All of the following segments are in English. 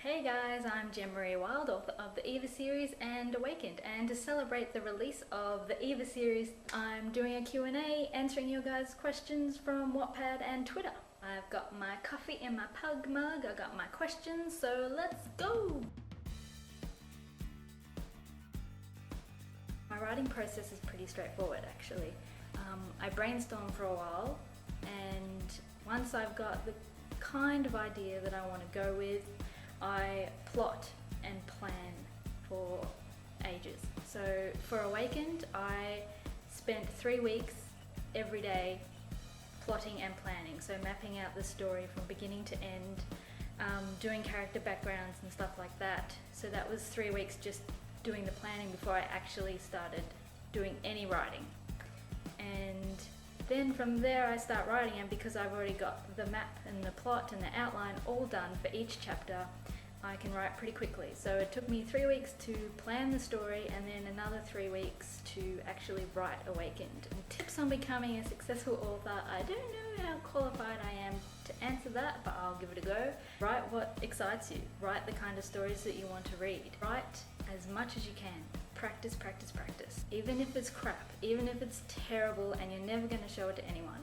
Hey guys, I'm Jem Marie Wilde, author of the Eva Series and Awakened, and to celebrate the release of the Eva Series, I'm doing a Q&A answering your guys' questions from Wattpad and Twitter. I've got my coffee in my pug mug, I've got my questions, so let's go! My writing process is pretty straightforward actually. I brainstorm for a while, and once I've got the kind of idea that I want to go with, I plot and plan for ages. So for Awakened, I spent 3 weeks every day plotting and planning. So mapping out the story from beginning to end, doing character backgrounds and stuff like that. So that was 3 weeks just doing the planning before I actually started doing any writing. And then from there I start writing, and because I've already got the map and the plot and the outline all done for each chapter, I can write pretty quickly. So it took me 3 weeks to plan the story and then another 3 weeks to actually write Awakened. And tips on becoming a successful author, I don't know how qualified I am to answer that, but I'll give it a go. Write what excites you. Write the kind of stories that you want to read. Write as much as you can. Practice, practice, practice. Even if it's crap, even if it's terrible and you're never going to show it to anyone,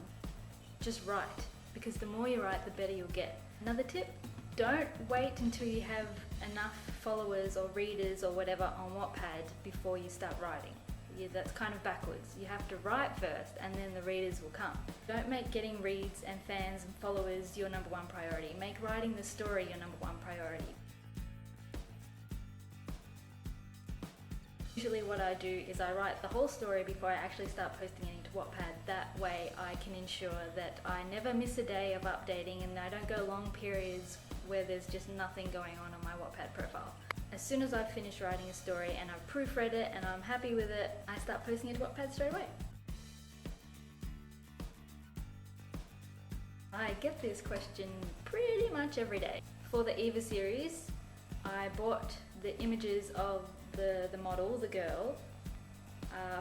just write. Because the more you write, the better you'll get. Another tip, don't wait until you have enough followers or readers or whatever on Wattpad before you start writing. Yeah, that's kind of backwards. You have to write first and then the readers will come. Don't make getting reads and fans and followers your number one priority. Make writing the story your number one priority. Usually what I do is I write the whole story before I actually start posting it into Wattpad. That way I can ensure that I never miss a day of updating and I don't go long periods where there's just nothing going on my Wattpad profile. As soon as I've finished writing a story and I've proofread it and I'm happy with it, I start posting it to Wattpad straight away. I get this question pretty much every day. For the Eva series, I bought the images of the model, the girl,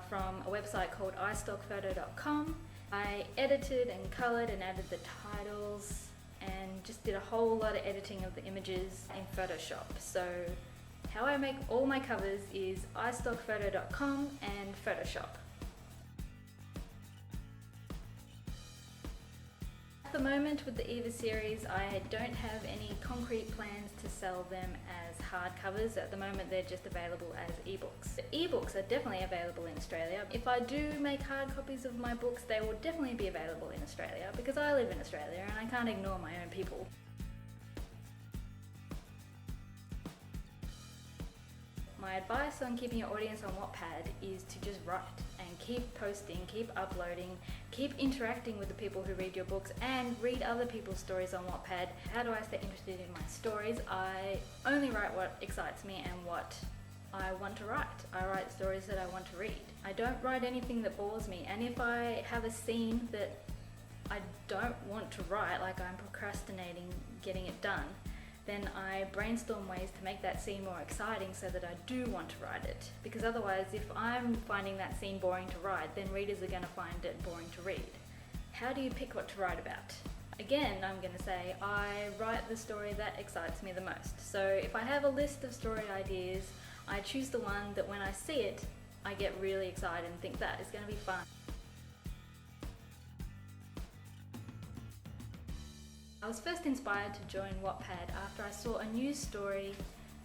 from a website called istockphoto.com. I edited and coloured and added the titles and just did a whole lot of editing of the images in Photoshop. So how I make all my covers is istockphoto.com and Photoshop. At the moment with the Eva series, I don't have any concrete plans to sell them as hardcovers. At the moment they're just available as ebooks. The ebooks are definitely available in Australia. If I do make hard copies of my books, they will definitely be available in Australia because I live in Australia and I can't ignore my own people. My advice on keeping your audience on Wattpad is to just write and keep posting, keep uploading, keep interacting with the people who read your books and read other people's stories on Wattpad. How do I stay interested in my stories? I only write what excites me and what I want to write. I write stories that I want to read. I don't write anything that bores me, and if I have a scene that I don't want to write, like I'm procrastinating getting it done, then I brainstorm ways to make that scene more exciting so that I do want to write it. Because otherwise, if I'm finding that scene boring to write, then readers are going to find it boring to read. How do you pick what to write about? Again, I'm going to say I write the story that excites me the most. So if I have a list of story ideas, I choose the one that when I see it, I get really excited and think that is going to be fun. I was first inspired to join Wattpad after I saw a news story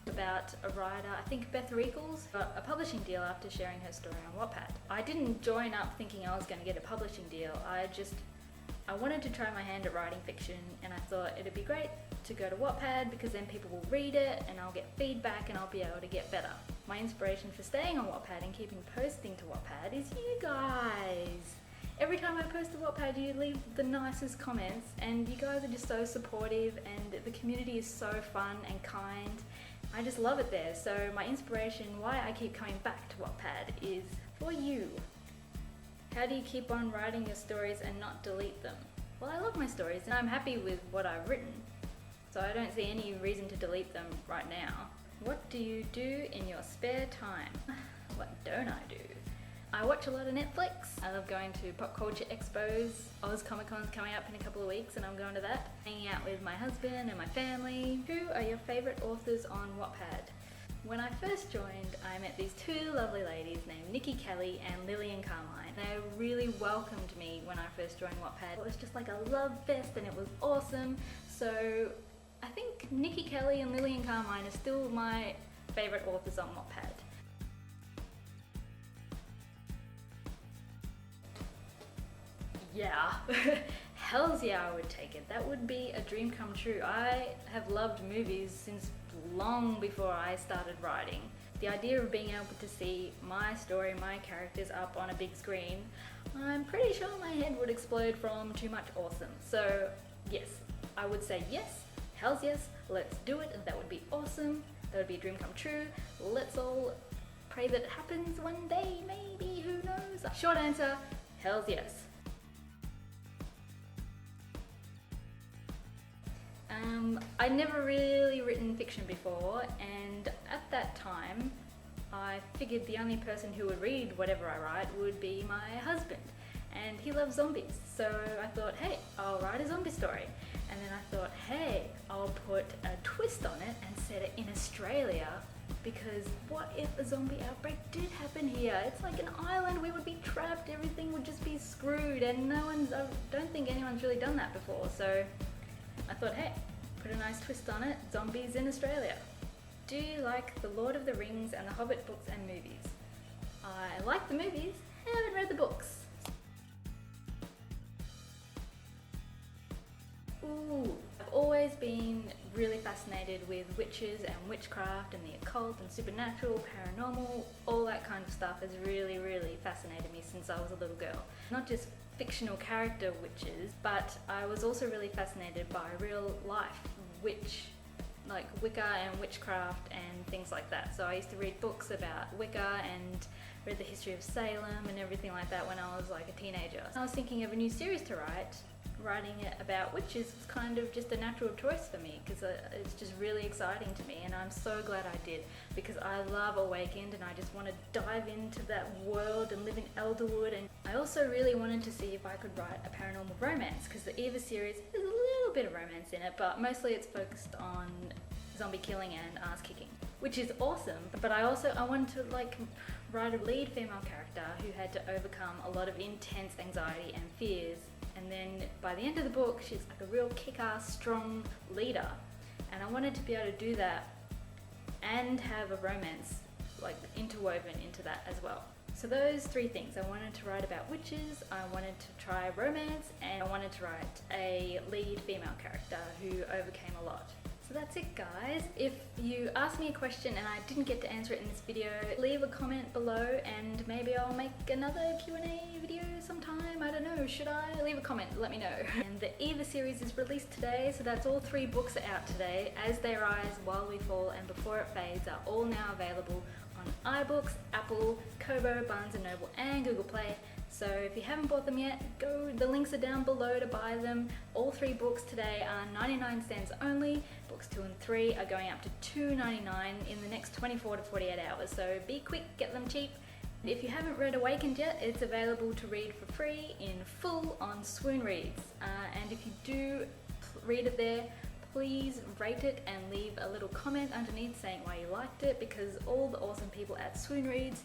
about a writer, I think Beth Reekles, got a publishing deal after sharing her story on Wattpad. I didn't join up thinking I was going to get a publishing deal. I wanted to try my hand at writing fiction, and I thought it'd be great to go to Wattpad because then people will read it and I'll get feedback and I'll be able to get better. My inspiration for staying on Wattpad and keeping posting to Wattpad is you guys. Every time I post to Wattpad, you leave the nicest comments, and you guys are just so supportive, and the community is so fun and kind. I just love it there. So my inspiration, why I keep coming back to Wattpad, is for you. How do you keep on writing your stories and not delete them? Well, I love my stories and I'm happy with what I've written, so I don't see any reason to delete them right now. What do you do in your spare time? What don't I do? I watch a lot of Netflix. I love going to pop culture expos. Oz Comic Con's coming up in a couple of weeks and I'm going to that. Hanging out with my husband and my family. Who are your favourite authors on Wattpad? When I first joined, I met these two lovely ladies named Nikki Kelly and Lillian Carmine. They really welcomed me when I first joined Wattpad. It was just like a love fest and it was awesome. So I think Nikki Kelly and Lillian Carmine are still my favourite authors on Wattpad. Yeah, hells yeah, I would take it. That would be a dream come true. I have loved movies since long before I started writing. The idea of being able to see my story, my characters up on a big screen, I'm pretty sure my head would explode from too much awesome. So yes, I would say yes, hells yes, let's do it. That would be awesome. That would be a dream come true. Let's all pray that it happens one day, maybe, who knows? Short answer, hells yes. I'd never really written fiction before, and at that time I figured the only person who would read whatever I write would be my husband, and he loves zombies. So I thought, hey, I'll write a zombie story. And then I thought, hey, I'll put a twist on it and set it in Australia, because what if a zombie outbreak did happen here? It's like an island, we would be trapped, everything would just be screwed, and I don't think anyone's really done that before. So I thought, hey, put a nice twist on it, zombies in Australia. Do you like The Lord of the Rings and The Hobbit books and movies? I like the movies, haven't read the books. Ooh, I've always been really fascinated with witches and witchcraft and the occult and supernatural, paranormal, all that kind of stuff has really, really fascinated me since I was a little girl. Not just fictional character witches, but I was also really fascinated by real life witch, like Wicca and witchcraft and things like that. So I used to read books about Wicca and read the history of Salem and everything like that when I was like a teenager. I was thinking of a new series to write. Writing it about witches was kind of just a natural choice for me because it's just really exciting to me, and I'm so glad I did, because I love Awakened and I just want to dive into that world and live in Elderwood. And I also really wanted to see if I could write a paranormal romance, because the Eva series has a little bit of romance in it, but mostly it's focused on zombie killing and ass kicking, which is awesome. But I wanted to like write a lead female character who had to overcome a lot of intense anxiety and fears. And then by the end of the book, she's like a real kick-ass, strong leader. And I wanted to be able to do that and have a romance like interwoven into that as well. So those three things. I wanted to write about witches, I wanted to try romance, and I wanted to write a lead female character who overcame a lot. So that's it, guys. If you asked me a question and I didn't get to answer it in this video, leave a comment below and maybe I'll make another Q&A video sometime. I don't know, should I? Leave a comment, let me know. And the Eva series is released today, so that's all 3 books are out today. As They Rise, While We Fall, and Before It Fades are all now available on iBooks, Apple, Kobo, Barnes & Noble and Google Play. So if you haven't bought them yet, the links are down below to buy them. All 3 books today are 99 cents only. Books 2 and 3 are going up to $2.99 in the next 24 to 48 hours. So be quick, get them cheap. If you haven't read Awakened yet, it's available to read for free in full on Swoon Reads. And if you do read it there, please rate it and leave a little comment underneath saying why you liked it, because all the awesome people at Swoon Reads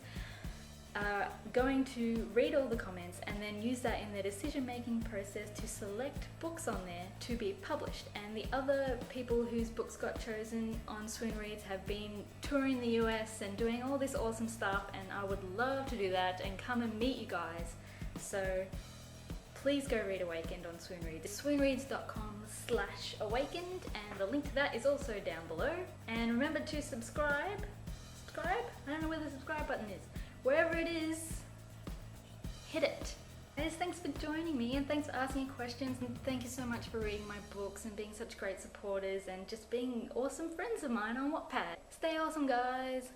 are going to read all the comments and then use that in their decision-making process to select books on there to be published. And the other people whose books got chosen on Swoon Reads have been touring the US and doing all this awesome stuff, and I would love to do that and come and meet you guys. So please go read Awakened on Swoon Reads. swoonreads.com/awakened, and the link to that is also down below. And remember to subscribe? I don't know where the subscribe button is. Wherever it is, hit it. Guys, thanks for joining me and thanks for asking questions, and thank you so much for reading my books and being such great supporters and just being awesome friends of mine on Wattpad. Stay awesome, guys.